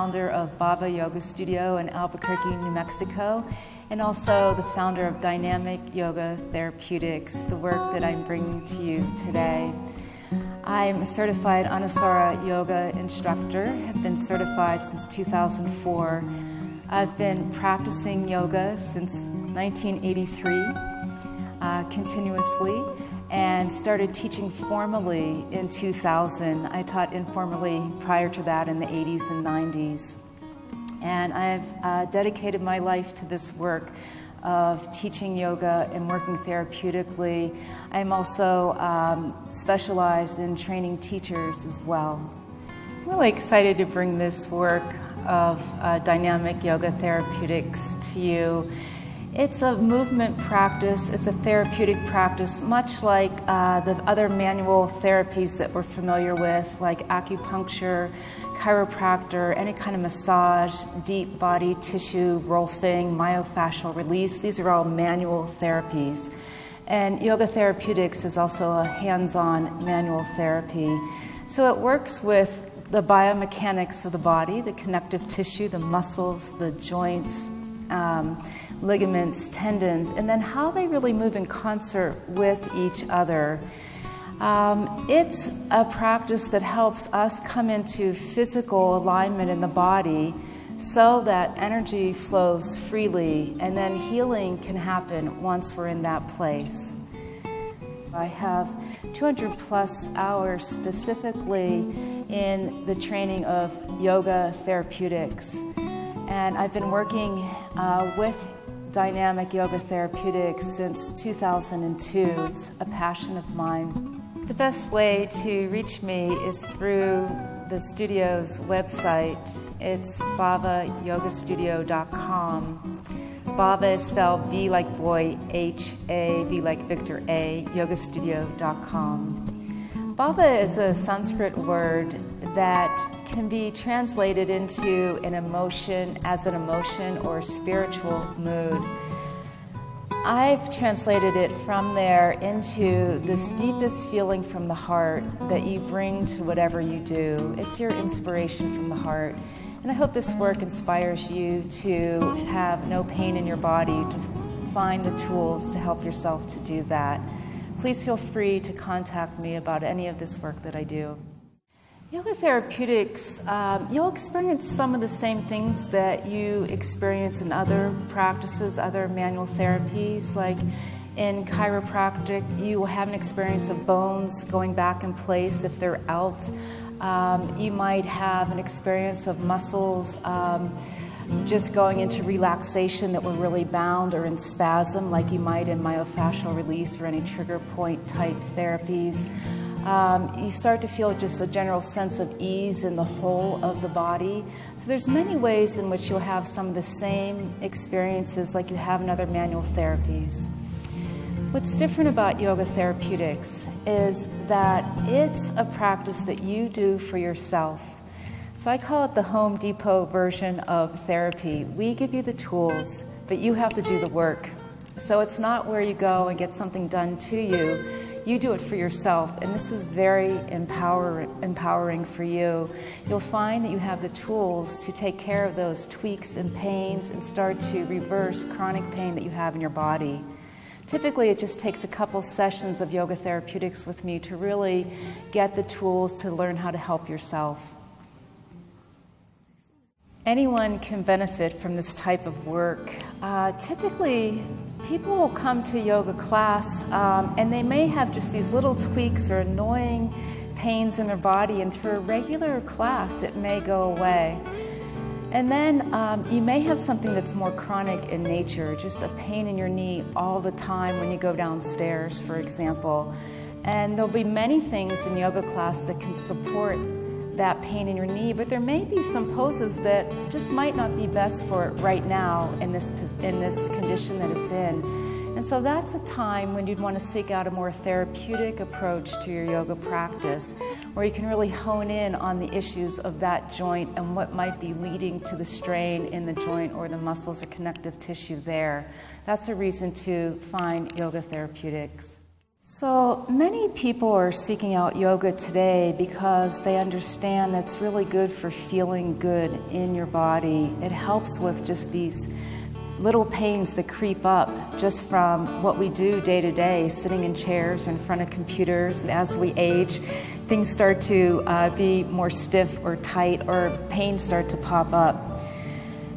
founder of Bea Yoga Studio in Albuquerque, New Mexico, and also the founder of Dynamic Yoga Therapeutics, the work that I'm bringing to you today. I'm a certified Anusara yoga instructor, have been certified since 2004. I've been practicing yoga since 1983, continuously, and started teaching formally in 2000. I taught informally prior to that in the 80s and 90s. And I've dedicated my life to this work of teaching yoga and working therapeutically. I'm also specialized in training teachers as well. I'm really excited to bring this work of dynamic yoga therapeutics to you. It's a movement practice, it's a therapeutic practice, much like the other manual therapies that we're familiar with, like acupuncture, chiropractor, any kind of massage, deep body tissue, rolfing, myofascial release. These are all manual therapies. And yoga therapeutics is also a hands-on manual therapy. So it works with the biomechanics of the body, the connective tissue, the muscles, the joints, ligaments, tendons, and then how they really move in concert with each other. It's a practice that helps us come into physical alignment in the body so that energy flows freely, and then healing can happen once we're in that place. I have 200 plus hours specifically in the training of yoga therapeutics. And I've been working with dynamic yoga therapeutics since 2002. It's a passion of mine. The best way to reach me is through the studio's website. It's bavayogastudio.com. Bava is spelled B like boy, H-A, V like Victor A, yogastudio.com. Bava is a Sanskrit word that can be translated into an emotion or a spiritual mood. I've translated it from there into this deepest feeling from the heart that you bring to whatever you do. It's your inspiration from the heart. And I hope this work inspires you to have no pain in your body, to find the tools to help yourself to do that. Please feel free to contact me about any of this work that I do. Yoga therapeutics, you'll experience some of the same things that you experience in other practices, other manual therapies. Like in chiropractic, you will have an experience of bones going back in place if they're out. You might have an experience of muscles just going into relaxation that were really bound or in spasm, like you might in myofascial release or any trigger point type therapies. You start to feel just a general sense of ease in the whole of the body. So there's many ways in which you'll have some of the same experiences like you have in other manual therapies. What's different about yoga therapeutics is that it's a practice that you do for yourself. So I call it the Home Depot version of therapy. We give you the tools, but you have to do the work. So it's not where you go and get something done to you. You do it for yourself, and this is very empowering for you. You'll find that you have the tools to take care of those tweaks and pains and start to reverse chronic pain that you have in your body. Typically, it just takes a couple sessions of yoga therapeutics with me to really get the tools to learn how to help yourself. Anyone can benefit from this type of work. Typically, people will come to yoga class and they may have just these little tweaks or annoying pains in their body, and through a regular class it may go away. And then you may have something that's more chronic in nature, just a pain in your knee all the time when you go downstairs, for example. And there'll be many things in yoga class that can support that pain in your knee, but there may be some poses that just might not be best for it right now in this condition that it's in. And so that's a time when you'd want to seek out a more therapeutic approach to your yoga practice, where you can really hone in on the issues of that joint and what might be leading to the strain in the joint or the muscles or connective tissue there. That's a reason to find yoga therapeutics. So many people are seeking out yoga today because they understand that it's really good for feeling good in your body. It helps with just these little pains that creep up just from what we do day to day, sitting in chairs in front of computers. And as we age, things start to be more stiff or tight, or pains start to pop up.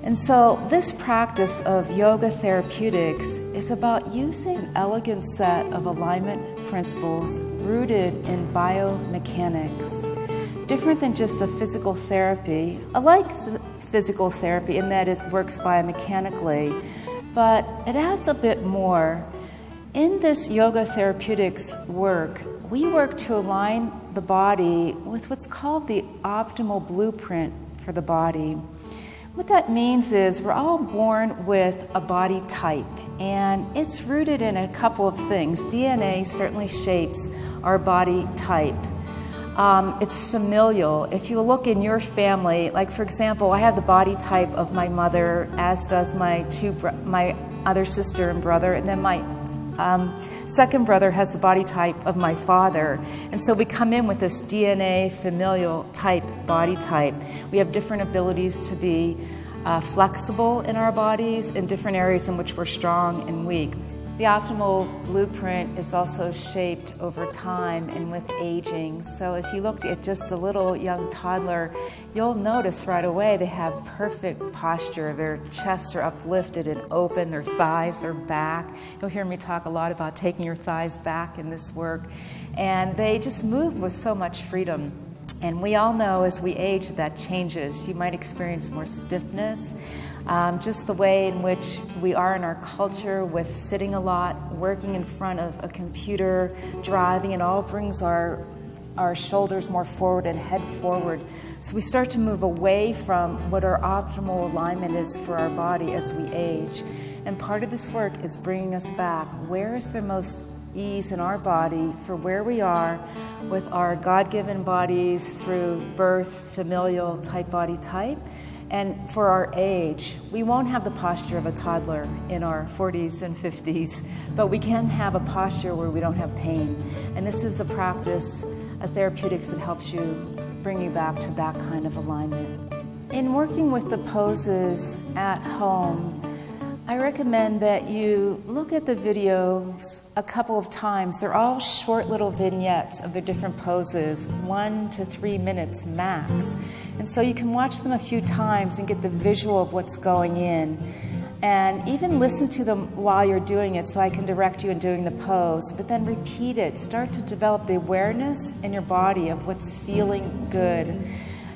And so this practice of yoga therapeutics is about using an elegant set of alignment principles rooted in biomechanics. Different than just a physical therapy. I like the physical therapy in that it works biomechanically, but it adds a bit more. In this yoga therapeutics work, we work to align the body with what's called the optimal blueprint for the body. What that means is we're all born with a body type, and it's rooted in a couple of things. DNA certainly shapes our body type. It's familial. If you look in your family, like for example, I have the body type of my mother, as does my other sister and brother, and then my second brother has the body type of my father. And so we come in with this DNA familial type body type. We have different abilities to be flexible in our bodies in different areas in which we're strong and weak. The optimal blueprint is also shaped over time and with aging. So if you look at just a little young toddler, you'll notice right away they have perfect posture. Their chests are uplifted and open, their thighs are back. You'll hear me talk a lot about taking your thighs back in this work. And they just move with so much freedom. And we all know as we age that changes. You might experience more stiffness. Just the way in which we are in our culture with sitting a lot, working in front of a computer, driving, it all brings our shoulders more forward and head forward. So we start to move away from what our optimal alignment is for our body as we age. And part of this work is bringing us back. Where is the most ease in our body for where we are with our God-given bodies through birth, familial type body type? And for our age, we won't have the posture of a toddler in our 40s and 50s, but we can have a posture where we don't have pain. And this is a practice, a therapeutics that helps you bring you back to that kind of alignment. In working with the poses at home, I recommend that you look at the videos a couple of times. They're all short little vignettes of the different poses, 1 to 3 minutes max. And so you can watch them a few times and get the visual of what's going in. And even listen to them while you're doing it so I can direct you in doing the pose. But then repeat it. Start to develop the awareness in your body of what's feeling good.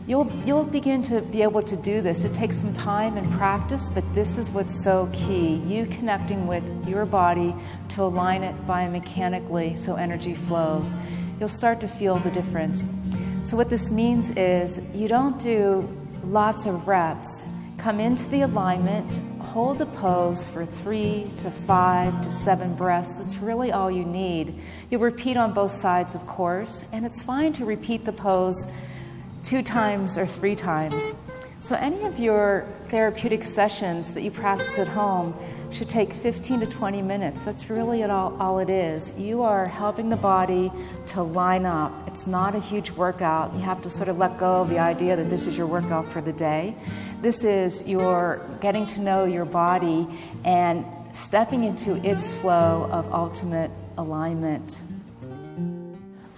You'll begin to be able to do this. It takes some time and practice, but this is what's so key. You connecting with your body to align it biomechanically so energy flows. You'll start to feel the difference. So what this means is you don't do lots of reps. Come into the alignment, hold the pose for 3 to 5 to 7 breaths. That's really all you need. You'll repeat on both sides, of course, and it's fine to repeat the pose 2 times or 3 times. So any of your therapeutic sessions that you practice at home should take 15 to 20 minutes. That's really all it is. You are helping the body to line up. It's not a huge workout. You have to sort of let go of the idea that this is your workout for the day. This is your getting to know your body and stepping into its flow of ultimate alignment.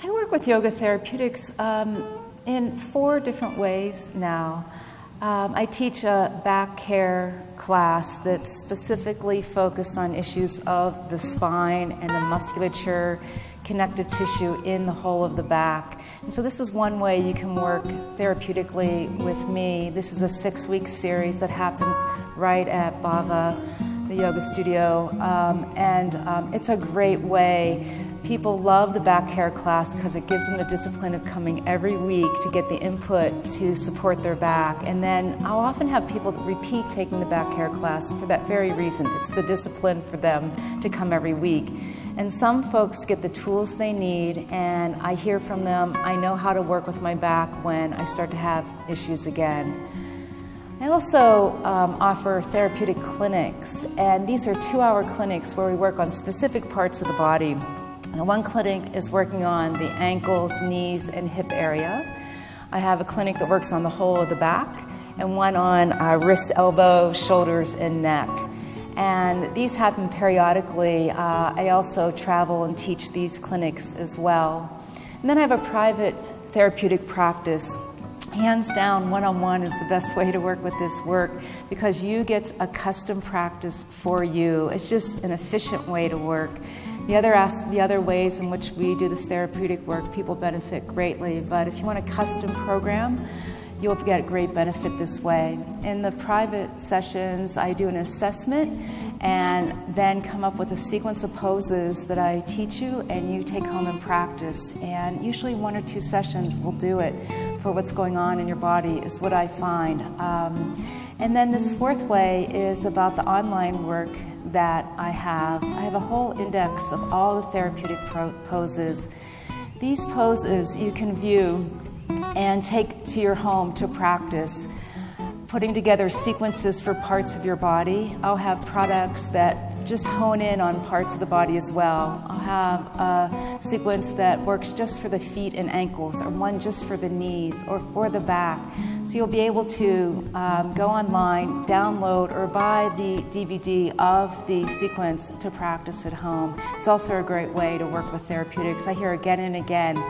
I work with yoga therapeutics in 4 different ways now. I teach a back care class that's specifically focused on issues of the spine and the musculature, connective tissue in the whole of the back. And so this is one way you can work therapeutically with me. This is a 6-week series that happens right at Bava, the yoga studio, and it's a great way. People love the back care class because it gives them the discipline of coming every week to get the input to support their back. And then I'll often have people repeat taking the back care class for that very reason. It's the discipline for them to come every week. And some folks get the tools they need, and I hear from them, I know how to work with my back when I start to have issues again. I also offer therapeutic clinics, and these are 2-hour clinics where we work on specific parts of the body. And one clinic is working on the ankles, knees, and hip area. I have a clinic that works on the whole of the back, and one on wrist, elbow, shoulders, and neck. And these happen periodically. I also travel and teach these clinics as well. And then I have a private therapeutic practice. Hands down, one-on-one is the best way to work with this work because you get a custom practice for you. It's just an efficient way to work. The other ways in which we do this therapeutic work, people benefit greatly. But if you want a custom program, you'll get great benefit this way. In the private sessions, I do an assessment and then come up with a sequence of poses that I teach you and you take home and practice. And usually 1 or 2 sessions will do it for what's going on in your body is what I find. And then this fourth way is about the online work that I have. I have a whole index of all the therapeutic poses. These poses you can view and take to your home to practice, putting together sequences for parts of your body. I'll have products that just hone in on parts of the body as well. I'll have a sequence that works just for the feet and ankles, or one just for the knees or for the back. So you'll be able to go online, download, or buy the DVD of the sequence to practice at home. It's also a great way to work with therapeutics. I hear again and again,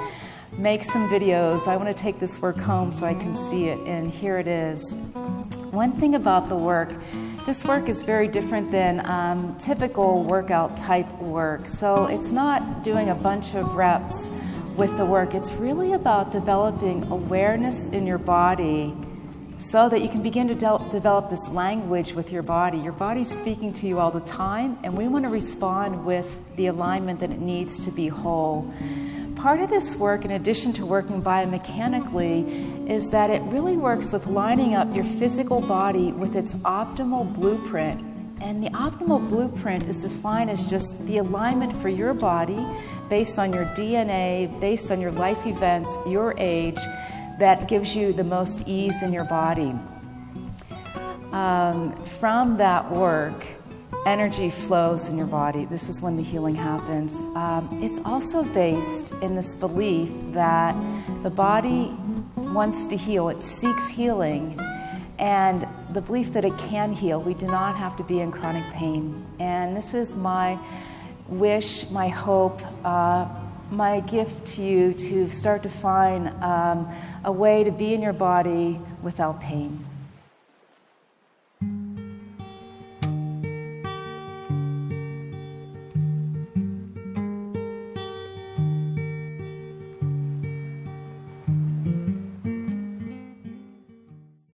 make some videos. I want to take this work home so I can see it, and here it is. One thing about the work, this work is very different than typical workout type work. So it's not doing a bunch of reps with the work. It's really about developing awareness in your body so that you can begin to develop this language with your body. Your body's speaking to you all the time, and we want to respond with the alignment that it needs to be whole. Part of this work, in addition to working biomechanically, is that it really works with lining up your physical body with its optimal blueprint. And the optimal blueprint is defined as just the alignment for your body based on your DNA, based on your life events, your age, that gives you the most ease in your body. From that work, energy flows in your body. This is when the healing happens. It's also based in this belief that the body wants to heal. It seeks healing, and the belief that it can heal. We do not have to be in chronic pain. And this is my wish, my hope, my gift to you to start to find a way to be in your body without pain.